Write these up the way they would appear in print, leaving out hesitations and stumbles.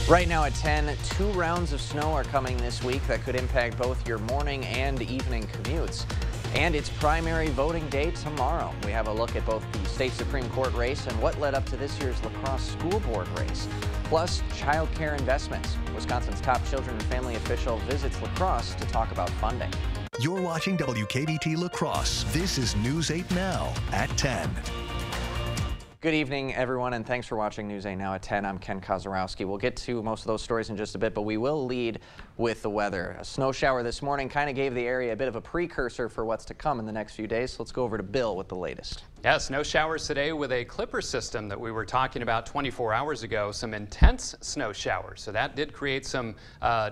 Right now at 10, 2 rounds of snow are coming this week that could impact both your morning and evening commutes. And it's primary voting day tomorrow. We have a look at both the state Supreme Court race and what led up to this year's La Crosse school board race. Plus, child care investments. Wisconsin's top children and family official visits La Crosse to talk about funding. You're watching WKBT La Crosse. This is News 8 Now at 10. Good evening, everyone, and thanks for watching News 8 Now at 10. I'm Ken Kozarowski. We'll get to most of those stories in just a bit, but we will lead with the weather. A snow shower this morning kind of gave the area a bit of a precursor for what's to come in the next few days. So let's go over to Bill with the latest. Yeah, snow showers today with a clipper system that we were talking about 24 hours ago. Some intense snow showers. So that did create some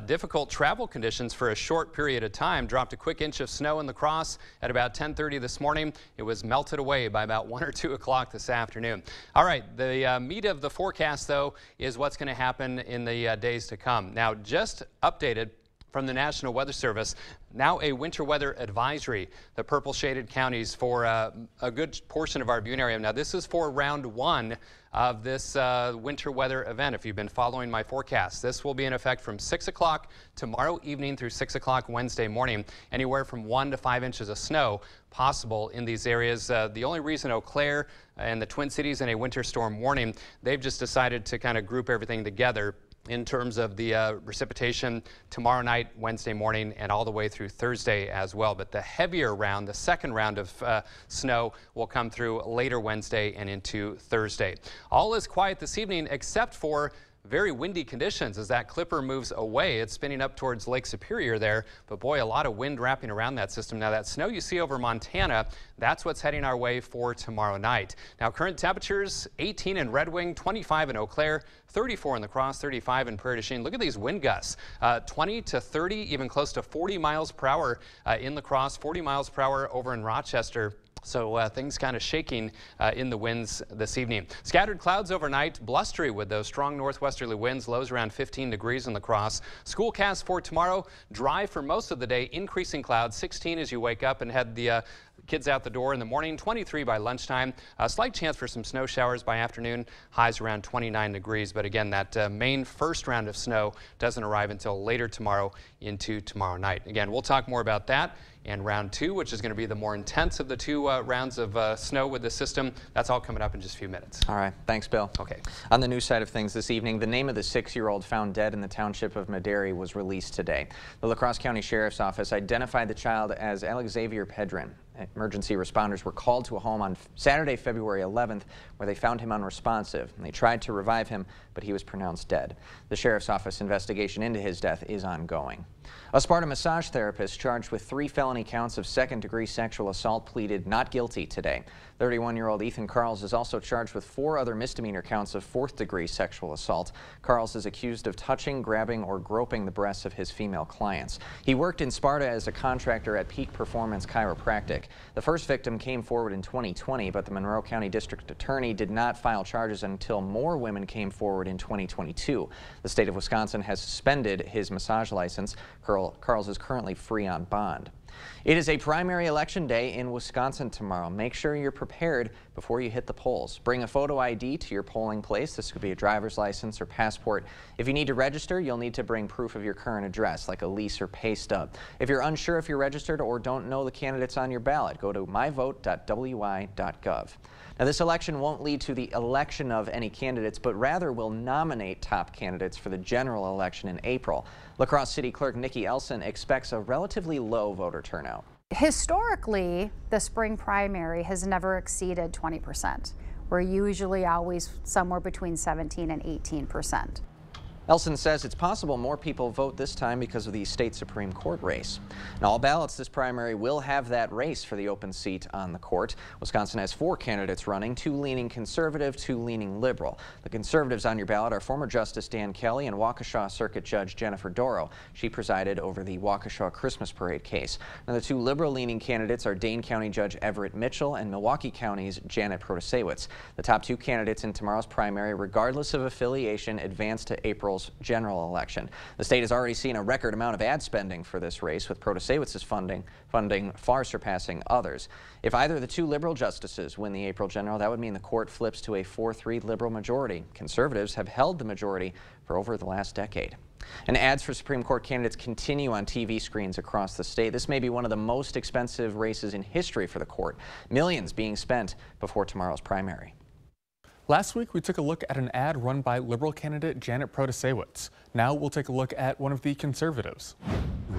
difficult travel conditions for a short period of time. Dropped a quick inch of snow in La Crosse at about 10:30 this morning. It was melted away by about 1 or 2 o'clock this afternoon. All right, the meat of the forecast, though, is what's going to happen in the days to come. Now, just updated from the National Weather Service, now a winter weather advisory, the purple shaded counties for a good portion of our viewing area. Now, this is for round 1 of this winter weather event. If you've been following my forecast, this will be in effect from 6 o'clock tomorrow evening through 6 o'clock Wednesday morning. Anywhere from 1 to 5 inches of snow possible in these areas. The only reason Eau Claire and the Twin Cities in a winter storm warning, they've just decided to kind of group everything together in terms of the precipitation tomorrow night, Wednesday morning, and all the way through Thursday as well. But the heavier round, the second round of snow, will come through later Wednesday and into Thursday. All is quiet this evening except for very windy conditions as that clipper moves away. It's spinning up towards Lake Superior there, but boy, a lot of wind wrapping around that system. Now, that snow you see over Montana, that's what's heading our way for tomorrow night. Now, current temperatures 18 in Red Wing, 25 in Eau Claire, 34 in La Crosse, 35 in Prairie du Chien. Look at these wind gusts, 20 to 30, even close to 40 miles per hour in La Crosse, 40 miles per hour over in Rochester. So things kind of shaking in the winds this evening. Scattered clouds overnight, blustery with those strong northwesterly winds, lows around 15 degrees in La Crosse. Schoolcast for tomorrow, dry for most of the day, increasing clouds, 16 as you wake up and head the kids out the door in the morning, 23 by lunchtime. A slight chance for some snow showers by afternoon, highs around 29 degrees. But again, that main first round of snow doesn't arrive until later tomorrow into tomorrow night. Again, we'll talk more about that and round 2, which is going to be the more intense of the 2 rounds of snow with the system. That's all coming up in just a few minutes. All right. Thanks, Bill. Okay. On the news side of things this evening, the name of the 6-year-old found dead in the township of Madary was released today. The La Crosse County Sheriff's Office identified the child as Alexavier Pedrin. Emergency responders were called to a home on Saturday, February 11th, where they found him unresponsive. And they tried to revive him, but he was pronounced dead. The Sheriff's Office investigation into his death is ongoing. A Sparta massage therapist charged with 3 felony counts of second-degree sexual assault pleaded not guilty today. 31-year-old Ethan Carls is also charged with 4 other misdemeanor counts of 4th-degree sexual assault. Carls is accused of touching, grabbing, or groping the breasts of his female clients. He worked in Sparta as a contractor at Peak Performance Chiropractic. The first victim came forward in 2020, but the Monroe County District Attorney did not file charges until more women came forward in 2022. The state of Wisconsin has suspended his massage license. Carls is currently free on bond. It is a primary election day in Wisconsin tomorrow. Make sure you're prepared before you hit the polls. Bring a photo ID to your polling place. This could be a driver's license or passport. If you need to register, you'll need to bring proof of your current address, like a lease or pay stub. If you're unsure if you're registered or don't know the candidates on your ballot, go to myvote.wi.gov. Now, this election won't lead to the election of any candidates, but rather will nominate top candidates for the general election in April. La Crosse City Clerk Nikki Elson expects a relatively low voter turnout. Historically, the spring primary has never exceeded 20%. We're usually always somewhere between 17 and 18%. Elson says it's possible more people vote this time because of the state Supreme Court race. Now, all ballots this primary will have that race for the open seat on the court. Wisconsin has 4 candidates running, 2 leaning conservative, 2 leaning liberal. The conservatives on your ballot are former Justice Dan Kelly and Waukesha Circuit Judge Jennifer Dorow. She presided over the Waukesha Christmas Parade case. Now, the 2 liberal-leaning candidates are Dane County Judge Everett Mitchell and Milwaukee County's Janet Protasewicz. The top 2 candidates in tomorrow's primary, regardless of affiliation, advance to April's April's general election. The state has already seen a record amount of ad spending for this race, with Protasewicz's funding far surpassing others. If either of the two Liberal justices win the April general, that would mean the court flips to a 4-3 Liberal majority. Conservatives have held the majority for over the last decade. And ads for Supreme Court candidates continue on TV screens across the state. This may be one of the most expensive races in history for the court. Millions being spent before tomorrow's primary. Last week, we took a look at an ad run by Liberal candidate Janet Protasewicz. Now we'll take a look at one of the conservatives.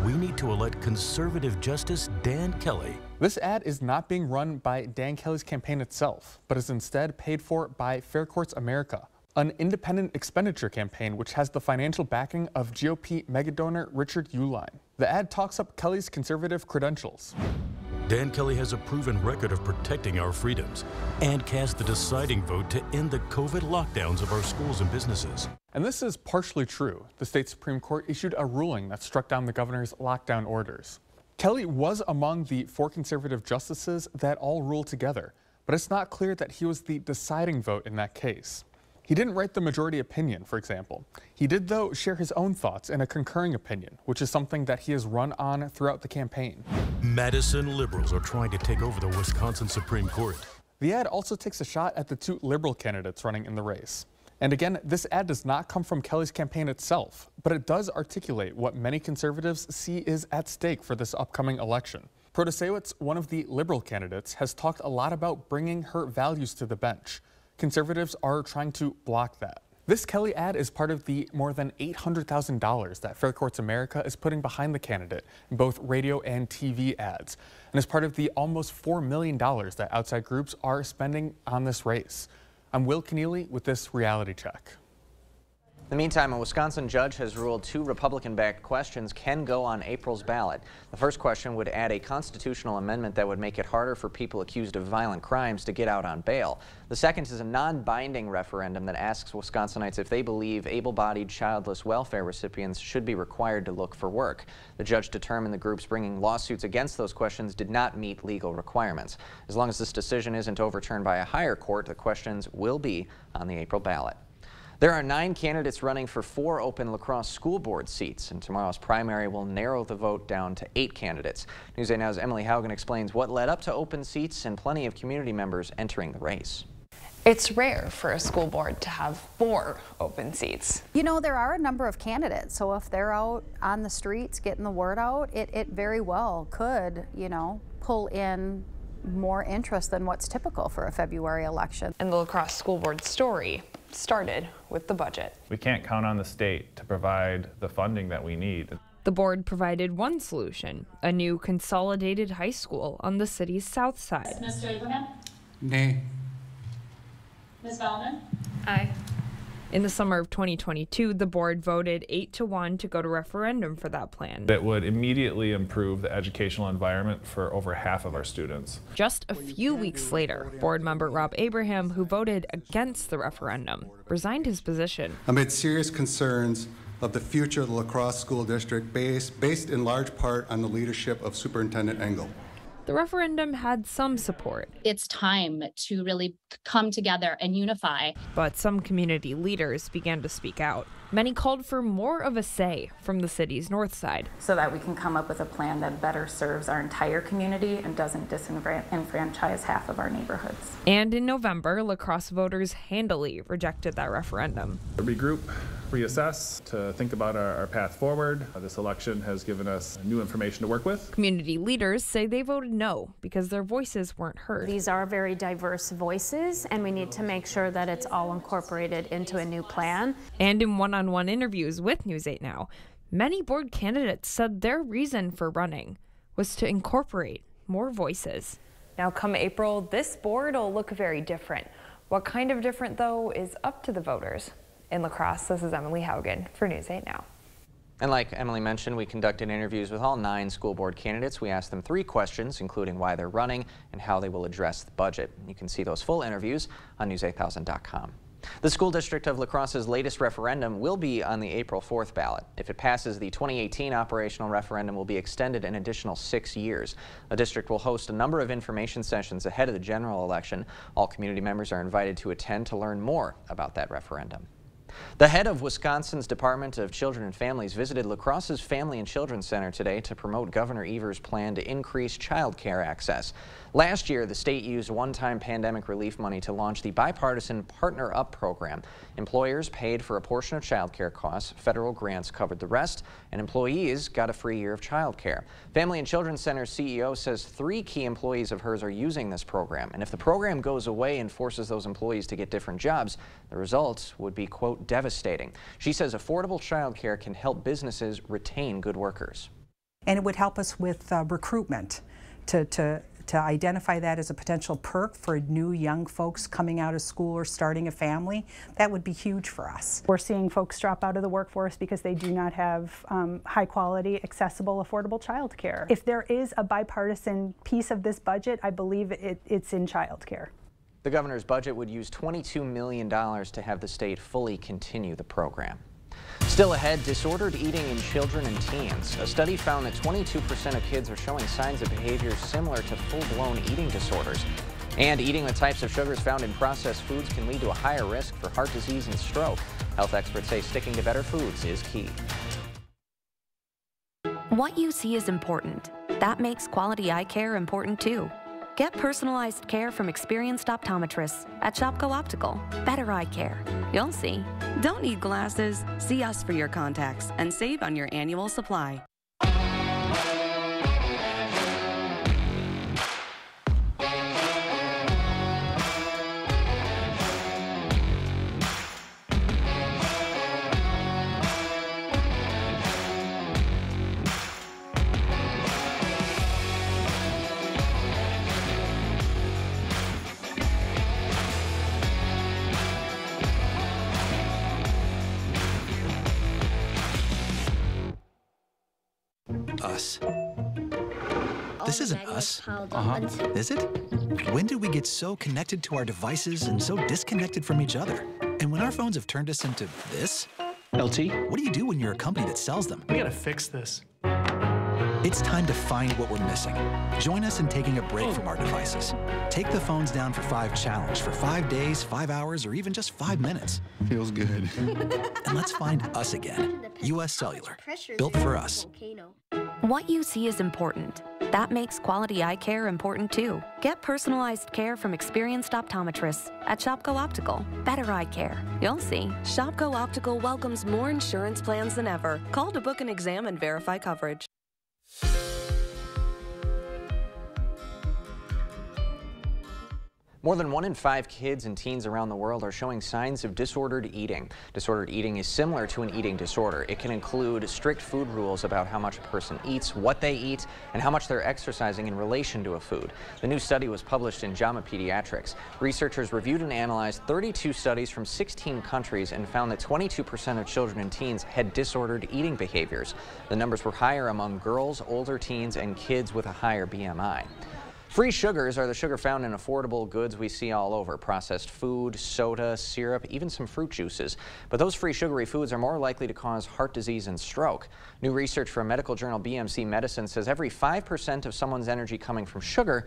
We need to elect conservative Justice Dan Kelly. This ad is not being run by Dan Kelly's campaign itself, but is instead paid for by Fair Courts America, an independent expenditure campaign which has the financial backing of GOP megadonor Richard Uihlein. The ad talks up Kelly's conservative credentials. Dan Kelly has a proven record of protecting our freedoms and cast the deciding vote to end the COVID lockdowns of our schools and businesses. And this is partially true. The state Supreme Court issued a ruling that struck down the governor's lockdown orders. Kelly was among the 4 conservative justices that all ruled together, but it's not clear that he was the deciding vote in that case. He didn't write the majority opinion, for example. He did, though, share his own thoughts in a concurring opinion, which is something that he has run on throughout the campaign. Madison liberals are trying to take over the Wisconsin Supreme Court. The ad also takes a shot at the 2 Liberal candidates running in the race. And again, this ad does not come from Kelly's campaign itself, but it does articulate what many conservatives see is at stake for this upcoming election. Protasewicz, one of the Liberal candidates, has talked a lot about bringing her values to the bench. Conservatives are trying to block that. This Kelly ad is part of the more than $800,000 that Fair Courts America is putting behind the candidate in both radio and TV ads, and is part of the almost $4 million that outside groups are spending on this race. I'm Will Keneally with this reality check. In the meantime, a Wisconsin judge has ruled 2 Republican-backed questions can go on April's ballot. The first question would add a constitutional amendment that would make it harder for people accused of violent crimes to get out on bail. The second is a non-binding referendum that asks Wisconsinites if they believe able-bodied childless welfare recipients should be required to look for work. The judge determined the groups bringing lawsuits against those questions did not meet legal requirements. As long as this decision isn't overturned by a higher court, the questions will be on the April ballot. There are 9 candidates running for 4 open La Crosse school board seats, and tomorrow's primary will narrow the vote down to 8 candidates. News 8 Now's Emily Haugen explains what led up to open seats and plenty of community members entering the race. It's rare for a school board to have 4 open seats. You know, there are a number of candidates, so if they're out on the streets getting the word out, it very well could, you know, pull in more interest than what's typical for a February election. And the La Crosse school board story started with the budget. We can't count on the state to provide the funding that we need. The board provided one solution, a new consolidated high school on the city's south side. Mr. Abraham? Nay. Ms. Bellman? Aye. In the summer of 2022, the board voted 8-1 to go to referendum for that plan. That would immediately improve the educational environment for over half of our students. Just a few weeks later, board member Rob Abraham, who voted against the referendum, resigned his position. Amid serious concerns of the future of the La Crosse School District based in large part on the leadership of Superintendent Engel. The referendum had some support. It's time to really come together and unify. But some community leaders began to speak out. Many called for more of a say from the city's north side. So that we can come up with a plan that better serves our entire community and doesn't disenfranchise half of our neighborhoods. And in November, La Crosse voters handily rejected that referendum. Regroup, reassess, to think about our path forward. This election has given us new information to work with. Community leaders say they voted no because their voices weren't heard. These are very diverse voices, and we need to make sure that it's all incorporated into a new plan. And in one-on-one interviews with News 8 Now, many board candidates said their reason for running was to incorporate more voices. Now, come April, this board will look very different. What kind of different, though, is up to the voters. In La Crosse, this is Emily Haugen for News 8 Now. And like Emily mentioned, we conducted interviews with all 9 school board candidates. We asked them 3 questions, including why they're running and how they will address the budget. You can see those full interviews on news8000.com. The school district of La Crosse's latest referendum will be on the April 4th ballot. If it passes, the 2018 operational referendum will be extended an additional 6 years. The district will host a number of information sessions ahead of the general election. All community members are invited to attend to learn more about that referendum. The head of Wisconsin's Department of Children and Families visited La Crosse's Family and Children's Center today to promote Governor Evers' plan to increase child care access. Last year, the state used one-time pandemic relief money to launch the bipartisan Partner Up program. Employers paid for a portion of child care costs, federal grants covered the rest, and employees got a free year of child care. Family and Children's Center CEO says 3 key employees of hers are using this program, and if the program goes away and forces those employees to get different jobs, the result would be, quote, devastating. She says affordable child care can help businesses retain good workers. And it would help us with recruitment to identify that as a potential perk for new young folks coming out of school or starting a family. That would be huge for us. We're seeing folks drop out of the workforce because they do not have high quality, accessible, affordable child care. If there is a bipartisan piece of this budget, I believe it's in child care. The governor's budget would use $22 million to have the state fully continue the program. Still ahead, disordered eating in children and teens. A study found that 22% of kids are showing signs of behaviors similar to full-blown eating disorders. And eating the types of sugars found in processed foods can lead to a higher risk for heart disease and stroke. Health experts say sticking to better foods is key. What you see is important. That makes quality eye care important too. Get personalized care from experienced optometrists at Shopko Optical. Better eye care. You'll see. Don't need glasses. See us for your contacts and save on your annual supply. Us. This isn't us. Is it? When did we get so connected to our devices and so disconnected from each other? And when our phones have turned us into this? LT? What do you do when you're a company that sells them? We gotta fix this. It's time to find what we're missing. Join us in taking a break from our devices. Take the phones down for 5 challenge for 5 days, 5 hours, or even just 5 minutes. Feels good. And let's find us again. US Cellular. Built for us. What you see is important. That makes quality eye care important too. Get personalized care from experienced optometrists at Shopko Optical. Better eye care. You'll see. Shopko Optical welcomes more insurance plans than ever. Call to book an exam and verify coverage. More than 1 in 5 kids and teens around the world are showing signs of disordered eating. Disordered eating is similar to an eating disorder. It can include strict food rules about how much a person eats, what they eat, and how much they're exercising in relation to a food. The new study was published in JAMA Pediatrics. Researchers reviewed and analyzed 32 studies from 16 countries and found that 22% of children and teens had disordered eating behaviors. The numbers were higher among girls, older teens, and kids with a higher BMI. Free sugars are the sugar found in affordable goods we see all over. Processed food, soda, syrup, even some fruit juices. But those free sugary foods are more likely to cause heart disease and stroke. New research from medical journal BMC Medicine says every 5% of someone's energy coming from sugar,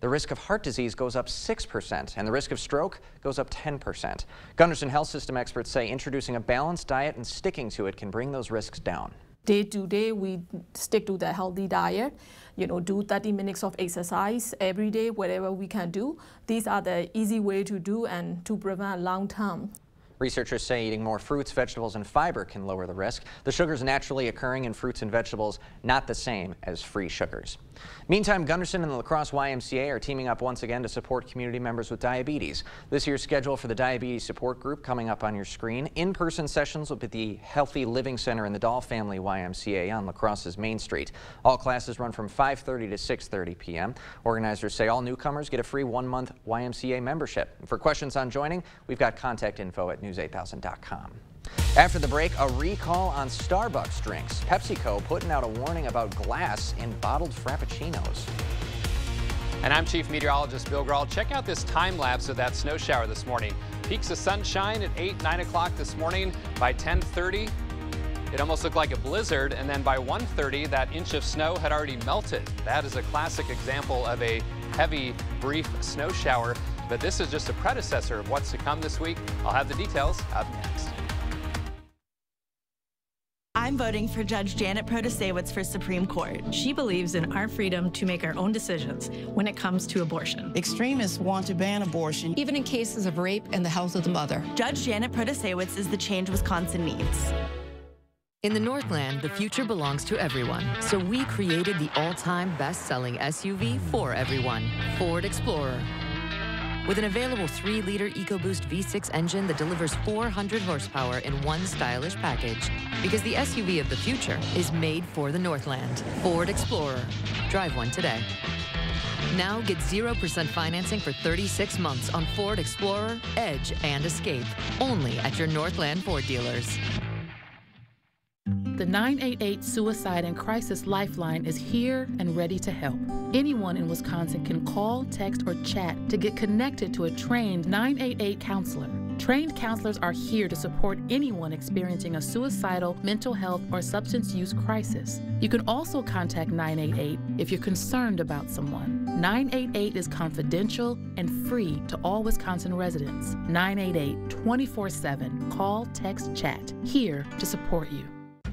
the risk of heart disease goes up 6%, and the risk of stroke goes up 10%. Gunderson Health System experts say introducing a balanced diet and sticking to it can bring those risks down. Day to day, we stick to the healthy diet, do 30 minutes of exercise every day, whatever we can do. These are the easy way to do and to prevent long term. Researchers say eating more fruits, vegetables, and fiber can lower the risk. The sugars naturally occurring in fruits and vegetables, not the same as free sugars. Meantime, Gunderson and the La Crosse YMCA are teaming up once again to support community members with diabetes. This year's schedule for the Diabetes Support Group coming up on your screen. In-person sessions will be at the Healthy Living Center in the Dahl Family YMCA on La Crosse's Main Street. All classes run from 5:30 to 6:30 p.m. Organizers say all newcomers get a free 1-month YMCA membership. And for questions on joining, we've got contact info at news8000.com. After the break, a recall on Starbucks drinks. PepsiCo putting out a warning about glass in bottled Frappuccinos. And I'm Chief Meteorologist Bill Grahl. Check out this time lapse of that snow shower this morning. Peaks of sunshine at 8, 9 o'clock this morning. By 10:30, it almost looked like a blizzard, and then by 1:30, that inch of snow had already melted. That is a classic example of a heavy, brief snow shower, but this is just a predecessor of what's to come this week. I'll have the details up next. I'm voting for Judge Janet Protasewicz for Supreme Court. She believes in our freedom to make our own decisions when it comes to abortion. Extremists want to ban abortion, even in cases of rape and the health of the mother. Judge Janet Protasewicz is the change Wisconsin needs. In the Northland, the future belongs to everyone. So we created the all-time best-selling SUV for everyone, Ford Explorer. With an available 3-liter EcoBoost V6 engine that delivers 400 horsepower in one stylish package. Because the SUV of the future is made for the Northland. Ford Explorer. Drive one today. Now get 0% financing for 36 months on Ford Explorer, Edge, and Escape. Only at your Northland Ford dealers. The 988 Suicide and Crisis Lifeline is here and ready to help. Anyone in Wisconsin can call, text, or chat to get connected to a trained 988 counselor. Trained counselors are here to support anyone experiencing a suicidal, mental health, or substance use crisis. You can also contact 988 if you're concerned about someone. 988 is confidential and free to all Wisconsin residents. 988 24/7. Call, text, chat. Here to support you.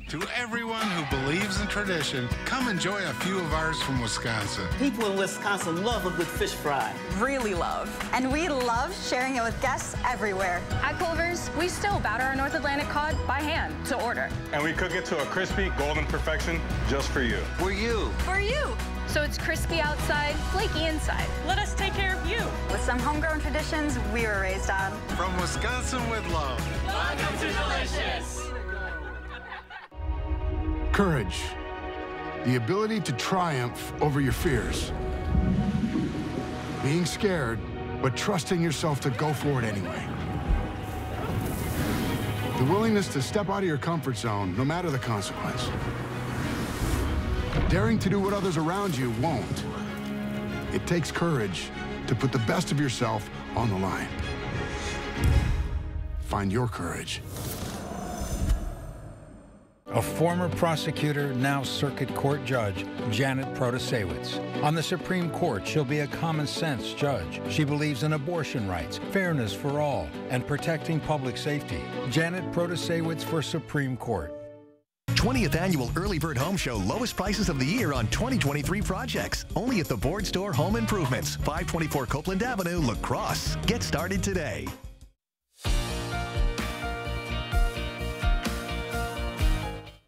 To everyone who believes in tradition, come enjoy a few of ours from Wisconsin. People in Wisconsin love a good fish fry. Really love. And we love sharing it with guests everywhere. At Culver's, we still batter our North Atlantic cod by hand to order. And we cook it to a crispy, golden perfection just for you. For you. For you. So it's crispy outside, flaky inside. Let us take care of you. With some homegrown traditions we were raised on. From Wisconsin with love. Welcome to Delicious. Courage. The ability to triumph over your fears. Being scared, but trusting yourself to go for it anyway. The willingness to step out of your comfort zone, no matter the consequence. Daring to do what others around you won't. It takes courage to put the best of yourself on the line. Find your courage. A former prosecutor, now circuit court judge, Janet Protasewicz. On the Supreme Court, she'll be a common-sense judge. She believes in abortion rights, fairness for all, and protecting public safety. Janet Protasewicz for Supreme Court. 20th Annual Early Bird Home Show. Lowest prices of the year on 2023 projects. Only at the Ford Store Home Improvements, 524 Copeland Avenue, La Crosse. Get started today.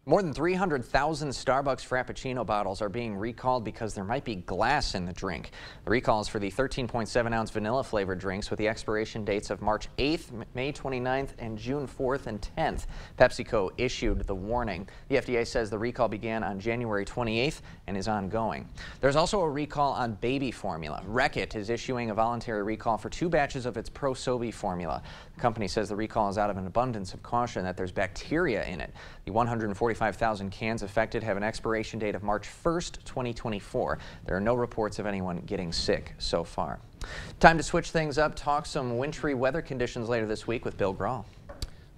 More than 300,000 Starbucks Frappuccino bottles are being recalled because there might be glass in the drink. The recall is for the 13.7-ounce vanilla-flavored drinks with the expiration dates of March 8th, May 29th, and June 4th and 10th. PepsiCo issued the warning. The FDA says the recall began on January 28th and is ongoing. There's also a recall on baby formula. Reckitt is issuing a voluntary recall for 2 batches of its Pro-Sobi formula. The company says the recall is out of an abundance of caution that there's bacteria in it. The 145,000 cans affected have an expiration date of March 1st, 2024. There are no reports of anyone getting sick so far. Time to switch things up, talk some wintry weather conditions later this week with Bill Grahl.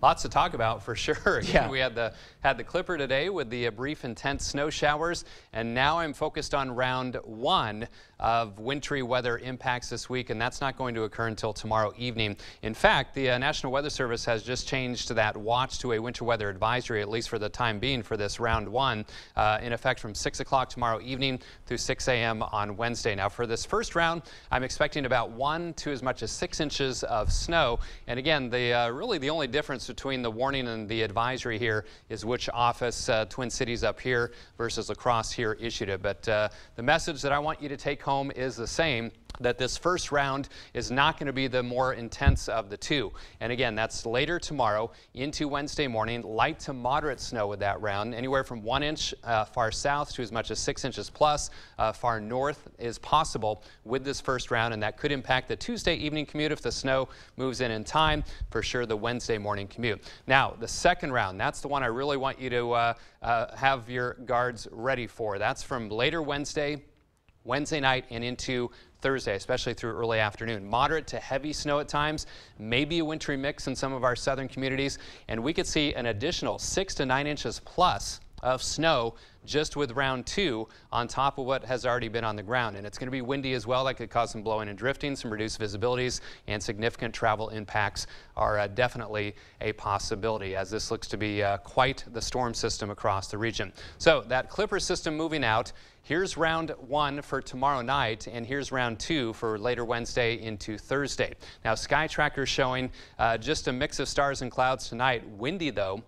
Lots to talk about for sure. Yeah. We had the clipper today with the brief intense snow showers, and now I'm focused on round 1 of wintry weather impacts this week, and that's not going to occur until tomorrow evening. In fact, the National Weather Service has just changed that watch to a winter weather advisory, at least for the time being, for this round 1, in effect from 6 o'clock tomorrow evening through 6 a.m. on Wednesday. Now, for this first round, I'm expecting about 1 to as much as 6 inches of snow, and again, really the only difference between the warning and the advisory here is which office, Twin Cities up here versus La Crosse here, issued it. But the message that I want you to take home is the same, that this first round is not going to be the more intense of the two. And again, that's later tomorrow into Wednesday morning. Light to moderate snow with that round, anywhere from 1 inch far south to as much as 6 inches plus far north is possible with this first round, and that could impact the Tuesday evening commute if the snow moves in time. For sure, the Wednesday morning commute. Now, the second round, that's the one I really want you to have your guards ready for. That's from later Wednesday night and into Thursday, especially through early afternoon. Moderate to heavy snow at times, maybe a wintry mix in some of our southern communities, and we could see an additional 6 to 9 inches plus of snow just with round 2 on top of what has already been on the ground. And it's going to be windy as well. That could cause some blowing and drifting, some reduced visibilities, and significant travel impacts are definitely a possibility, as this looks to be quite the storm system across the region. So that Clipper system moving out. Here's round 1 for tomorrow night, and here's round 2 for later Wednesday into Thursday. Now, Sky Tracker showing just a mix of stars and clouds tonight. Windy, though.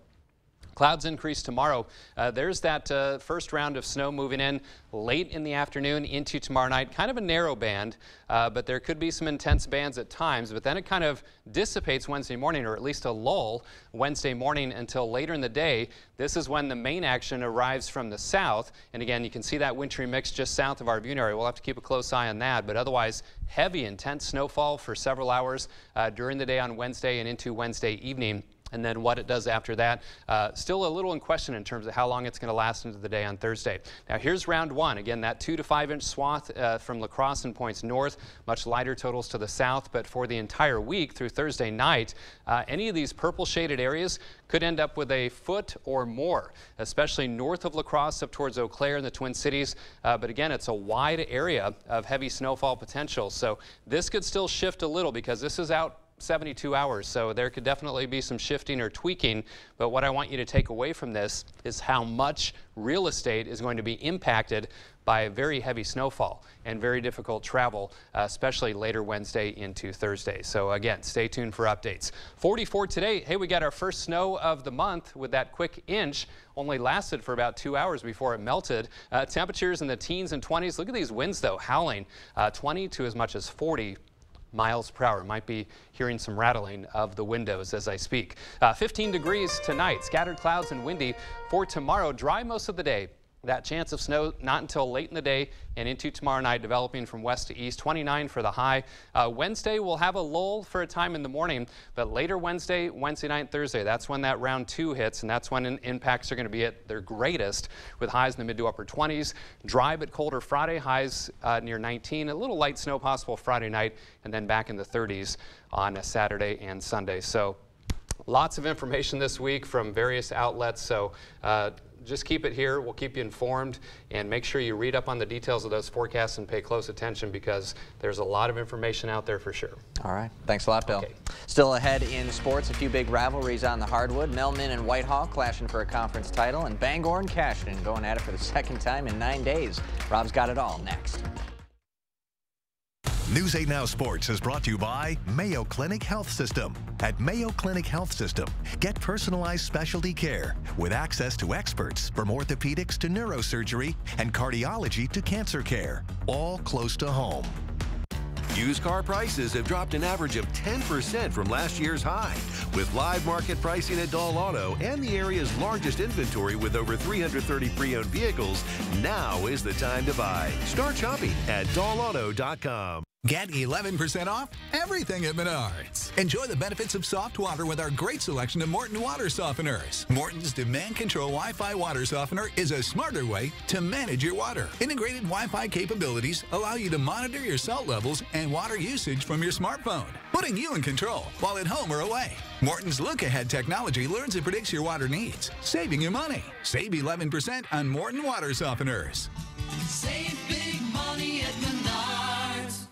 Clouds increase tomorrow. There's that first round of snow moving in late in the afternoon into tomorrow night. Kind of a narrow band, but there could be some intense bands at times. But then it kind of dissipates Wednesday morning, or at least a lull Wednesday morning until later in the day. This is when the main action arrives from the south. And again, you can see that wintry mix just south of our viewing area. We'll have to keep a close eye on that. But otherwise, heavy, intense snowfall for several hours during the day on Wednesday and into Wednesday evening. And then what it does after that, still a little in question in terms of how long it's going to last into the day on Thursday. Now here's round 1. Again, that 2 to 5 inch swath from La Crosse and points north, much lighter totals to the south. But for the entire week through Thursday night, any of these purple shaded areas could end up with a foot or more, especially north of La Crosse up towards Eau Claire in the Twin Cities. But again, it's a wide area of heavy snowfall potential. So this could still shift a little because this is out 72 hours, so there could definitely be some shifting or tweaking. But what I want you to take away from this is how much real estate is going to be impacted by very heavy snowfall and very difficult travel, especially later Wednesday into Thursday. So again, stay tuned for updates. 44 today. Hey, we got our first snow of the month with that quick inch. Only lasted for about 2 hours before it melted. Temperatures in the teens and 20s. Look at these winds though, howling 20 to as much as 40 miles per hour. Might be hearing some rattling of the windows as I speak. 15 degrees tonight, scattered clouds and windy. For tomorrow, dry most of the day. That chance of snow not until late in the day and into tomorrow night, developing from west to east. 29 for the high. Wednesday we'll have a lull for a time in the morning, but later Wednesday night, Thursday, that's when that round 2 hits, and that's when impacts are going to be at their greatest, with highs in the mid to upper 20s. Dry but colder Friday, highs near 19. A little light snow possible Friday night, and then back in the 30s on a Saturday and Sunday. So lots of information this week from various outlets. So just keep it here. We'll keep you informed, and make sure you read up on the details of those forecasts and pay close attention, because there's a lot of information out there for sure. All right. Thanks a lot, Bill. Okay. Still ahead in sports, a few big rivalries on the hardwood. Melman and Whitehall clashing for a conference title, and Bangor and Cashton going at it for the second time in 9 days. Rob's got it all next. News 8 Now Sports is brought to you by Mayo Clinic Health System. At Mayo Clinic Health System, get personalized specialty care with access to experts from orthopedics to neurosurgery and cardiology to cancer care, all close to home. Used car prices have dropped an average of 10% from last year's high. With live market pricing at Dahl Auto and the area's largest inventory with over 330 pre-owned vehicles, now is the time to buy. Start shopping at DahlAuto.com. Get 11% off everything at Menards. Enjoy the benefits of soft water with our great selection of Morton water softeners. Morton's Demand Control Wi-Fi water softener is a smarter way to manage your water. Integrated Wi-Fi capabilities allow you to monitor your salt levels and water usage from your smartphone, putting you in control while at home or away. Morton's look-ahead technology learns and predicts your water needs, saving you money. Save 11% on Morton water softeners. Save big money at Menards.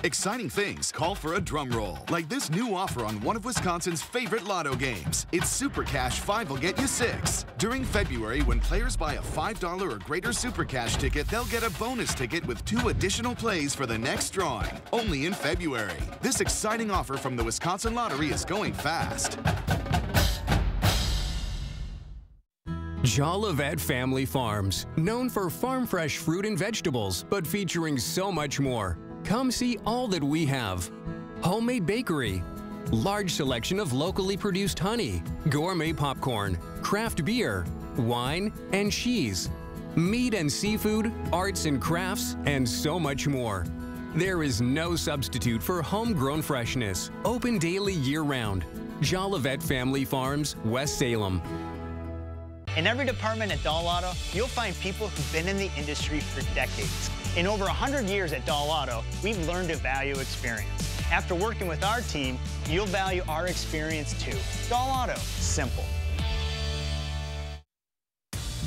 Exciting things call for a drum roll, like this new offer on one of Wisconsin's favorite lotto games. It's Super Cash 5 will get you 6. During February, when players buy a $5 or greater Super Cash ticket, they'll get a bonus ticket with 2 additional plays for the next drawing. Only in February. This exciting offer from the Wisconsin Lottery is going fast. Jolivet Family Farms, known for farm fresh fruit and vegetables, but featuring so much more. Come see all that we have. Homemade bakery, large selection of locally produced honey, gourmet popcorn, craft beer, wine, and cheese, meat and seafood, arts and crafts, and so much more. There is no substitute for homegrown freshness. Open daily year-round. Jolivet Family Farms, West Salem. In every department at Dahl Auto, you'll find people who've been in the industry for decades. In over 100 years at Dahl Auto, we've learned to value experience. After working with our team, you'll value our experience too. Dahl Auto, simple.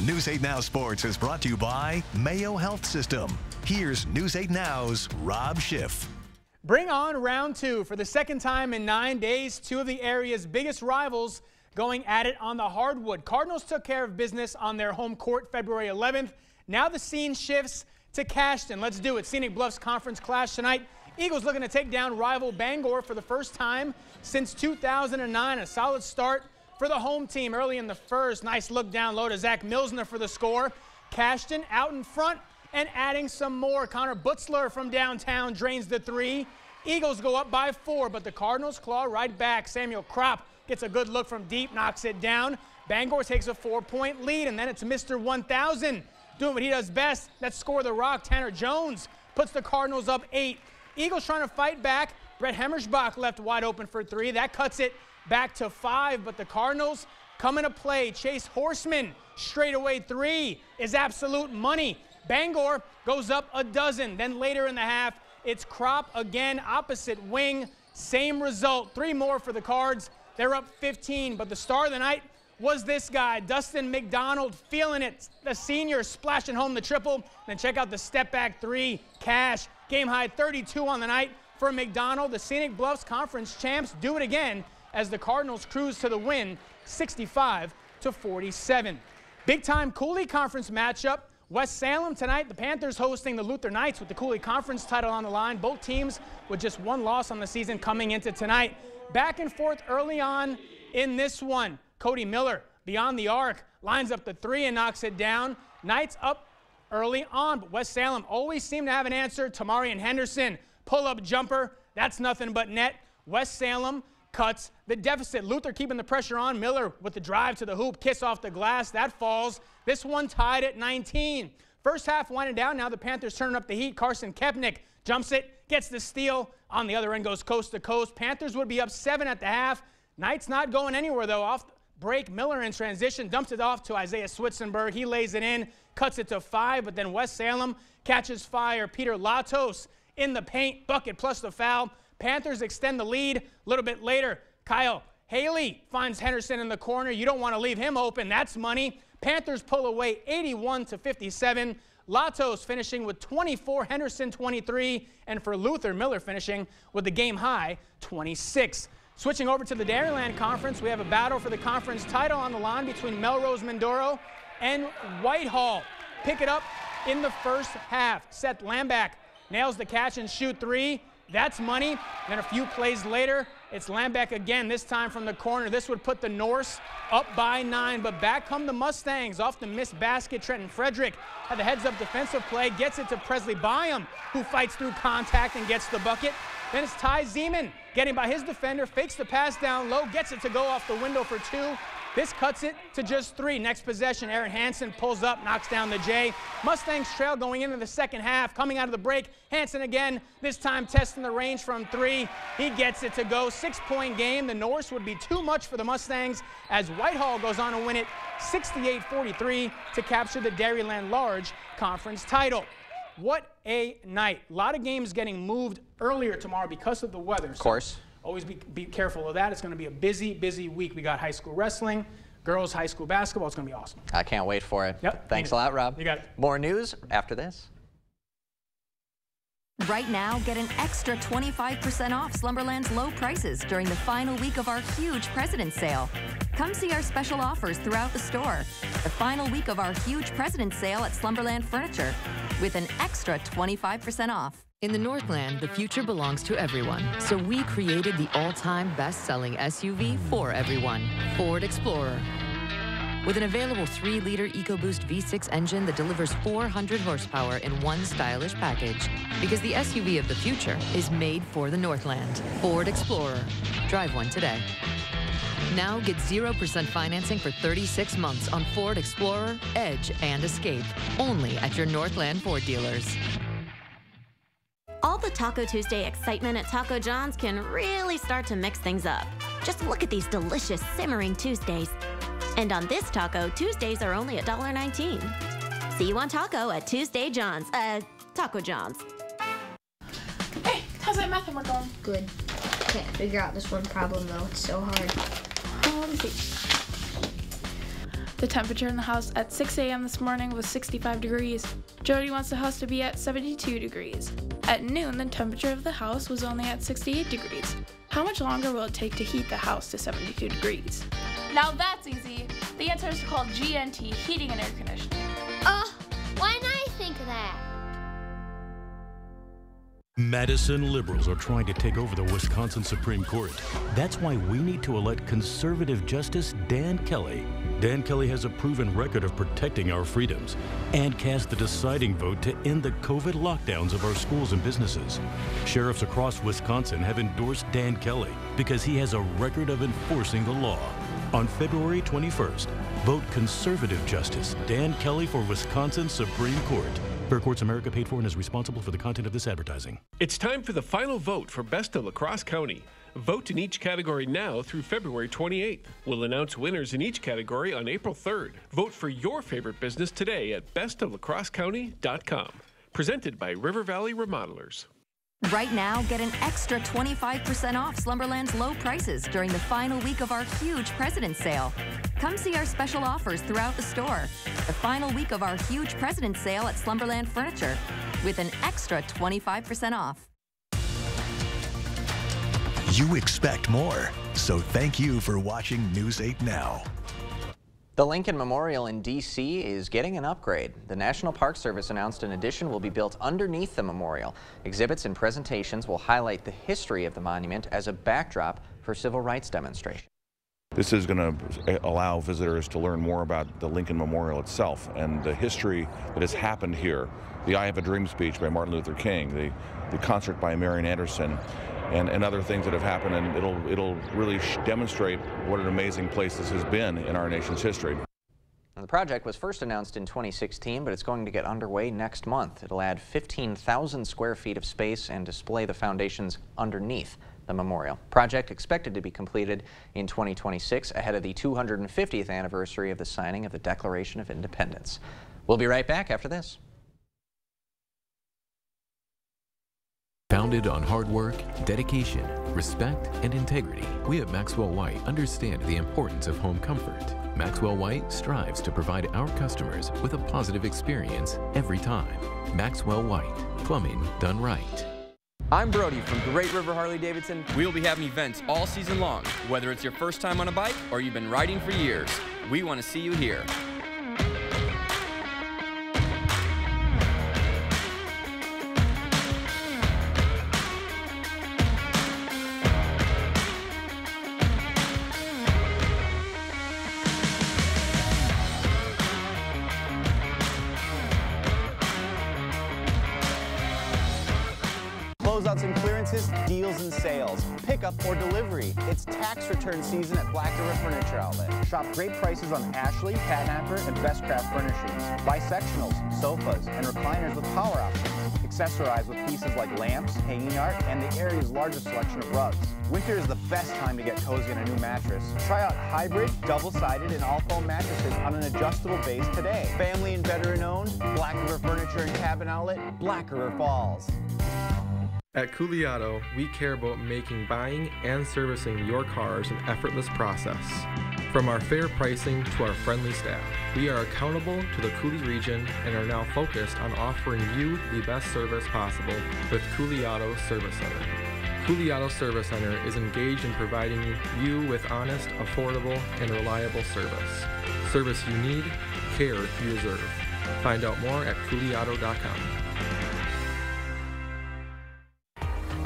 News 8 Now Sports is brought to you by Mayo Health System. Here's News 8 Now's Rob Schiff. Bring on round 2 for the second time in 9 days. Two of the area's biggest rivals going at it on the hardwood. Cardinals took care of business on their home court February 11th. Now the scene shifts to Cashton. Let's do it. Scenic Bluffs Conference clash tonight. Eagles looking to take down rival Bangor for the first time since 2009. A solid start for the home team early in the first. Nice look down low to Zach Milsner for the score. Cashton out in front and adding some more. Connor Butzler from downtown drains the 3. Eagles go up by 4, but the Cardinals claw right back. Samuel Kropp gets a good look from deep, knocks it down. Bangor takes a 4-point lead, and then it's Mr. 1000 doing what he does best. Let's score the rock. Tanner Jones puts the Cardinals up 8. Eagles trying to fight back. Brett Hemmersbach left wide open for 3. That cuts it back to 5, but the Cardinals come into play. Chase Horseman, straightaway 3 is absolute money. Bangor goes up a dozen. Then later in the half, it's Kropp again, opposite wing. Same result. 3 more for the Cards. They're up 15, but the star of the night was this guy, Dustin McDonald, feeling it. The senior splashing home the triple. Then check out the step back 3. Cash, game high 32 on the night for McDonald. The Scenic Bluffs Conference champs do it again as the Cardinals cruise to the win, 65-47. Big-time Cooley Conference matchup. West Salem tonight, the Panthers hosting the Luther Knights with the Cooley Conference title on the line. Both teams with just 1 loss on the season coming into tonight. Back and forth early on in this one. Cody Miller, beyond the arc, lines up the 3 and knocks it down. Knights up early on, but West Salem always seem to have an answer. Tamarian Henderson, pull-up jumper, that's nothing but net. West Salem cuts the deficit. Luther keeping the pressure on. Miller with the drive to the hoop, kiss off the glass, that falls. This one tied at 19. First half winding down, now the Panthers turning up the heat. Carson Kepnick jumps it, gets the steal. On the other end goes coast to coast. Panthers would be up 7 at the half. Knights not going anywhere though. Off break, Miller in transition, dumps it off to Isaiah Switzenberg. He lays it in, cuts it to 5, but then West Salem catches fire. Peter Latos in the paint, bucket plus the foul. Panthers extend the lead. A little bit later, Kyle Haley finds Henderson in the corner. You don't want to leave him open. That's money. Panthers pull away 81-57. Latos finishing with 24, Henderson 23, and for Luther, Miller finishing with the game high 26. Switching over to the Dairyland Conference, we have a battle for the conference title on the line between Melrose Mindoro and Whitehall. Pick it up in the first half. Seth Lambach nails the catch and shoot 3. That's money. Then a few plays later, it's Lambach again, this time from the corner. This would put the Norse up by 9, but back come the Mustangs off the missed basket. Trenton Frederick had the heads-up defensive play, gets it to Presley Byam, who fights through contact and gets the bucket. Then it's Ty Zeman getting by his defender, fakes the pass down low, gets it to go off the window for 2. This cuts it to just 3. Next possession, Aaron Hansen pulls up, knocks down the J. Mustangs trail going into the second half. Coming out of the break, Hansen again, this time testing the range from 3. He gets it to go. 6-point game. The Norse would be too much for the Mustangs as Whitehall goes on to win it 68-43 to capture the Dairyland Large Conference title. What a night. A lot of games getting moved earlier tomorrow because of the weather. Of course. Always be careful of that. It's going to be a busy, busy week. We got high school wrestling, girls high school basketball. It's going to be awesome. I can't wait for it. Yep. Thanks a lot, Rob. You got it. More news after this. Right now, get an extra 25% off Slumberland's low prices during the final week of our huge President's Sale. Come see our special offers throughout the store. The final week of our huge President's Sale at Slumberland Furniture with an extra 25% off. In the Northland, the future belongs to everyone. So we created the all-time best-selling SUV for everyone, Ford Explorer. With an available 3-liter EcoBoost V6 engine that delivers 400 horsepower in one stylish package. Because the SUV of the future is made for the Northland. Ford Explorer. Drive one today. Now get 0% financing for 36 months on Ford Explorer, Edge, and Escape. Only at your Northland Ford dealers. All the Taco Tuesday excitement at Taco John's can really start to mix things up. Just look at these delicious simmering Tuesdays. And on this taco, Tuesdays are only $1.19. See you on taco at Tuesday John's, Taco John's. Hey, How's that math homework going? Good. Can't figure out this one problem though. It's so hard. Let me see. The temperature in the house at 6 a.m. this morning was 65 degrees. Jody wants the house to be at 72 degrees. At noon, the temperature of the house was only at 68 degrees. How much longer will it take to heat the house to 72 degrees? Now that's easy. The answer is called GNT, Heating and Air Conditioning. Why didn't I think of that? Madison liberals are trying to take over the Wisconsin Supreme Court. That's why we need to elect conservative Justice Dan Kelly. Dan Kelly has a proven record of protecting our freedoms and cast the deciding vote to end the COVID lockdowns of our schools and businesses. Sheriffs across Wisconsin have endorsed Dan Kelly because he has a record of enforcing the law. On February 21st, vote conservative Justice Dan Kelly for Wisconsin Supreme Court. Fair Courts America paid for and is responsible for the content of this advertising. It's time for the final vote for Best of La Crosse County. Vote in each category now through February 28th. We'll announce winners in each category on April 3rd. Vote for your favorite business today at bestoflacrossecounty.com. Presented by River Valley Remodelers. Right now, get an extra 25% off Slumberland's low prices during the final week of our huge President's Sale. Come see our special offers throughout the store. The final week of our huge President's Sale at Slumberland Furniture with an extra 25% off. You expect more, so thank you for watching News 8 Now. The Lincoln Memorial in D.C. is getting an upgrade. The National Park Service announced an addition will be built underneath the memorial. Exhibits and presentations will highlight the history of the monument as a backdrop for civil rights demonstrations. This is going to allow visitors to learn more about the Lincoln Memorial itself and the history that has happened here. The I Have a Dream speech by Martin Luther King, the concert by Marian Anderson, and other things that have happened, and it'll really demonstrate what an amazing place this has been in our nation's history. The project was first announced in 2016, but it's going to get underway next month. It'll add 15,000 square feet of space and display the foundations underneath the memorial. Project expected to be completed in 2026, ahead of the 250th anniversary of the signing of the Declaration of Independence. We'll be right back after this. Founded on hard work, dedication, respect, and integrity, we at Maxwell White understand the importance of home comfort. Maxwell White strives to provide our customers with a positive experience every time. Maxwell White, plumbing done right. I'm Brody from Great River Harley-Davidson. We'll be having events all season long. Whether it's your first time on a bike or you've been riding for years, we want to see you here. Closeouts and clearances, deals and sales, pickup or delivery. It's tax return season at Black River Furniture Outlet. Shop great prices on Ashley, Catnapper, and Best Craft Furnishings. Buy sectionals, sofas, and recliners with power options. Accessorize with pieces like lamps, hanging art, and the area's largest selection of rugs. Winter is the best time to get cozy on a new mattress. Try out hybrid, double-sided, and all-foam mattresses on an adjustable base today. Family and veteran-owned, Black River Furniture and Cabin Outlet, Black River Falls. At Cooley Auto, we care about making buying and servicing your cars an effortless process. From our fair pricing to our friendly staff, we are accountable to the Cooley region and are now focused on offering you the best service possible with Cooley Auto Service Center. Cooley Auto Service Center is engaged in providing you with honest, affordable, and reliable service. Service you need, care you deserve. Find out more at CooleyAuto.com.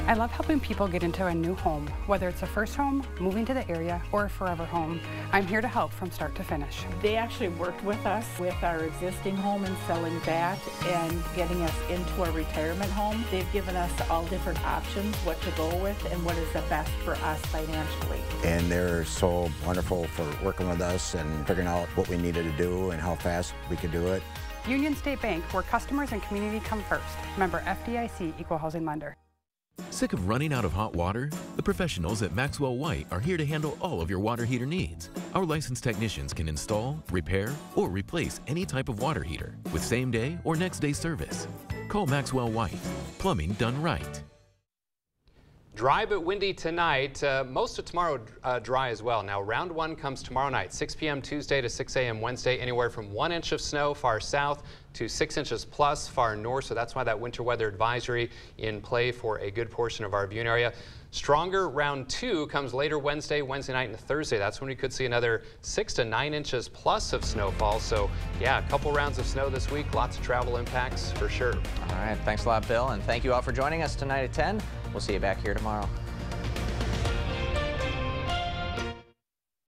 I love helping people get into a new home, whether it's a first home, moving to the area, or a forever home. I'm here to help from start to finish. They actually worked with us with our existing home and selling that and getting us into a retirement home. They've given us all different options, what to go with and what is the best for us financially. And they're so wonderful for working with us and figuring out what we needed to do and how fast we could do it. Union State Bank, where customers and community come first. Member FDIC, Equal Housing Lender. Sick of running out of hot water? The professionals at Maxwell White are here to handle all of your water heater needs. Our licensed technicians can install, repair, or replace any type of water heater with same-day or next-day service. Call Maxwell White, plumbing done right. Dry but windy tonight. Most of tomorrow dry as well. Now, round one comes tomorrow night, 6 p.m. Tuesday to 6 a.m. Wednesday. Anywhere from 1 inch of snow far south to 6 inches plus far north. So that's why that winter weather advisory in play for a good portion of our viewing area. Stronger round two comes later Wednesday night, and Thursday. That's when we could see another 6 to 9 inches plus of snowfall. So, yeah, a couple rounds of snow this week. Lots of travel impacts for sure. All right. Thanks a lot, Bill. And thank you all for joining us tonight at 10. We'll see you back here tomorrow.